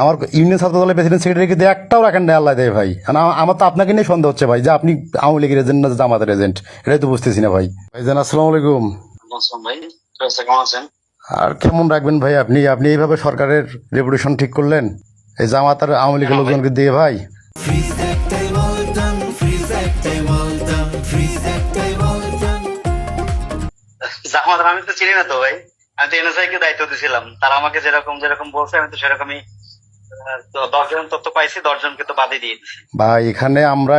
আমার ইউনিয়ন ছাত্র দলের প্রেসিডেন্ট সেক্রেটারি কিন্তু একটাও রাখেন না আল্লাহ দেয় ভাই। আমার তো আপনাকে নিয়ে সন্দেহ হচ্ছে ভাই যে আপনি আওয়ামী লীগের এজেন্ট না জামাতের এজেন্ট, এটাই তো বুঝতেছি না ভাই। ভাইজান আসসালামু আলাইকুম। ভাই কেমন আছেন? আর কেমন রাখবেন ভাই, আপনি আপনি এইভাবে সরকারের রেপুটেশন ঠিক করলেন এই জামাত আর আওয়ামী লীগের লোকজনকে দিয়ে ভাই। জামাত আমি তো চিনি না তো ভাই, আমি তো এনএসআই কে দায়িত্ব দিয়েছিলাম, তারা আমাকে যেরকম যেরকম বলছে আমি তো সেরকমই 10 জন তথ্য পাইছি, 10 জনকে তো বাদই দিয়ে দিছি। ভাই এখানে আমরা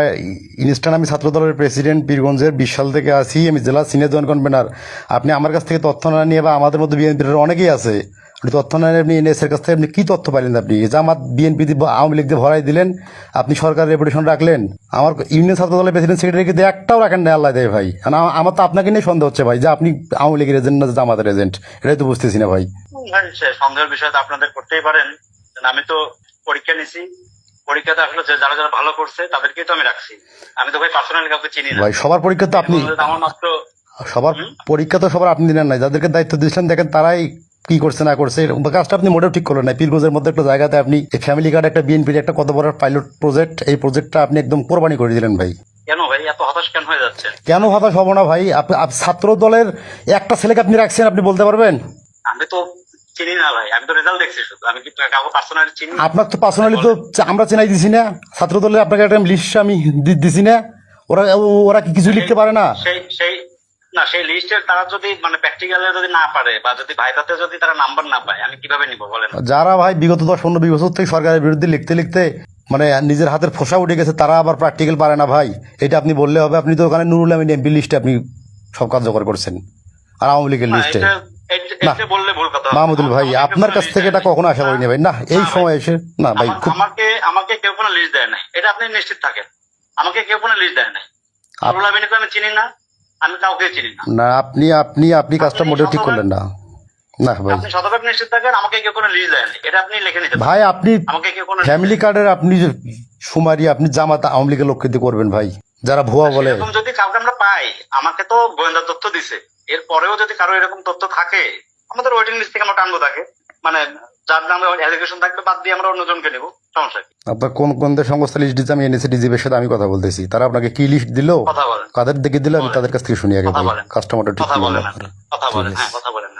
ইনস্ট্যান্ট, আমি ছাত্র দলের প্রেসিডেন্ট বীরগঞ্জের 20 সাল থেকে আছি, আমি জেলা সিনিয়র জয়েন্ট কনভেনার। আপনি আমার কাছ থেকে তথ্য না নিয়ে বা আমাদের মধ্যে বিএনপির অনেকেই আছে, আপনি তথ্য না নিয়ে আপনি এনএস এর কাছ থেকে আপনি কি তথ্য পাইলেন? আপনি জামাত বিএনপি আওয়ামী লীগ দিয়ে ভরাই দিলেন, আপনি সরকারের রেপুটেশন রাখলেন। আমার ইউনিয়ন ছাত্র দলের প্রেসিডেন্ট সেক্রেটারি কিন্তু একটাও রাখেন না আল্লাহ দেয় ভাই। আমার তো আপনাকে নিয়ে সন্দেহ হচ্ছে ভাই যে আপনি আওয়ামী লীগের এজেন্ট না জামাতের এজেন্ট, এটাই তো বুঝতেছি না ভাই। ভাই সন্দেহের বিষয় তো আপনাদের করতেই পারেন, আমি তো পরীক্ষা নিছি, পরীক্ষাতে আসলে যারা যারা ভালো করছে তাদেরকেই তো আমি রাখছি। আমি তো ভাই পার্সোনালি কাউকে চিনি না ভাই সবার পরীক্ষা তো আপনি, আমার মাত্র সবার পরীক্ষা তো সবার আপনি দিলেন নাই, যাদেরকে দায়িত্ব দিয়েছিলেন দেখেন তারাই কি করছে না করছে, কাজটা আপনি মোটেও ঠিক করলেন না। পীরগঞ্জের মধ্যে একটা জায়গাতে আপনি ফ্যামিলি কার্ড একটা বিএনপির একটা কত বড় পাইলট প্রজেক্ট, এই প্রজেক্টটা আপনি একদম কোরবানি করে দিলেন ভাই। কেন ভাই এত হতাশ কেন হয়ে যাচ্ছে? কেন হতাশ হবো না ভাই? ছাত্র দলের একটা ছেলেকে আপনি রাখছেন, আপনি বলতে পারবেন? আমি তো চিনি না ভাই, আমি তো রেজাল্ট দেখছি শুধু, আমি কি কাউকে পার্সোনালি চিনি? আপনার তো পার্সোনালি তো আমরা চেনাই দিছি না, ছাত্র দলের আপনাকে একটা লিস্ট আমি দিছি না, ওরা ওরা কি কিছু লিখতে পারে না? সেই লিস্টের তারা যদি মানে প্র্যাকটিক্যালে যদি না পারে বা যদি ভাইভাতে যদি তারা নাম্বার না পায়, আমি কিভাবে নিব বলেন? যারা ভাই বিগত 10-15 বছর থেকে সরকারের বিরুদ্ধে লিখতে লিখতে মানে নিজের হাতের ফোসা উঠে গেছে, তারা আবার প্র্যাকটিক্যাল পারে না ভাই, এটা আপনি বললে হবে? আপনি তো ওখানে নুরুল আমিন এমপি লিস্টে আপনি সব কার্যকর করছেন, আর আওয়ামী লীগের লিস্টে না। মাহমুদুল ভাই আপনার কাছ থেকে এটা কখনো আশা করিনি ভাই, না এই সময় এসে না ভাই। আমাকে কেউ কোনো লিস্ট দেয় নাই, এটা আপনি নিশ্চিত থাকেন। আমাকে কেউ কোনো লিস্ট দেয় নাই, নুরুল আমিনকে আমি চিনি না, আমি কাউকে চিনি না। না আপনি আপনি আপনি কাজটা মোটেও ঠিক করলেন না। না ভাই আপনি শতভাগ নিশ্চিত থাকেন, আমাকে কেউ কোনো লিস্ট দেয় নাই, এটা আপনি লিখে নিতে ভাই। আপনি আমাকে কেউ কোনো ফ্যামিলি কার্ডের আপনি সুমারি আপনি জামাত আওয়ামী লীগের লোককে দিয়ে করবেন ভাই, যারা ভুয়া বলে। এরকম যদি কাউকে আমরা পাই, আমাকে তো গোয়েন্দা তথ্য দিছে, এরপরেও যদি কারো এরকম তথ্য থাকে আমাদের ওয়েটিং লিস্ট থেকে আমরা টানবো তাকে, মানে যার নামে অ্যালিগেশন থাকবে বাদ দিয়ে আমরা অন্যজনকে নেবো, সমস্যা কি? আপনার কোন কোন সংস্থা লিস্ট দিচ্ছে? আমি এনএসি ডিজিবের সাথে আমি কথা বলতেছি, তারা আপনাকে কি লিস্ট দিল, কথা বলেন, কাদের দিকে দিল, আমি তাদের কাছ থেকে শুনি আগে ভাই। কাজটা মোটেও ঠিক কথা করলেন বলেন, না। কথা বলেন, হ্যাঁ কথা বলেন।